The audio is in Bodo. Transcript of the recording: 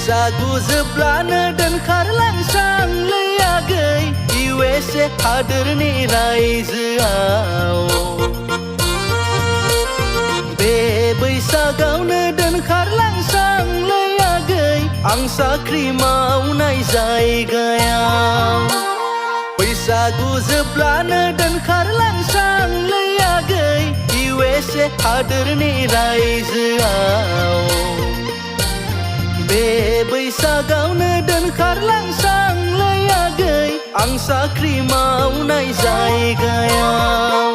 बैसागु जोबब्लानो दोनखारलांसांलै आगै USA हादोरनि रायजोआव बे बैसागावनो दोनखारलांसांलै आगै आं साख्रि मावनाय जायगायाव बैसागु जोबब्लानो दोनखारलांसांलै आगै USA हादोरनि रायजोआव बे बैसागावनो दोनखारलांसांलै आगै आं साख्रि मावनाय जायगायाव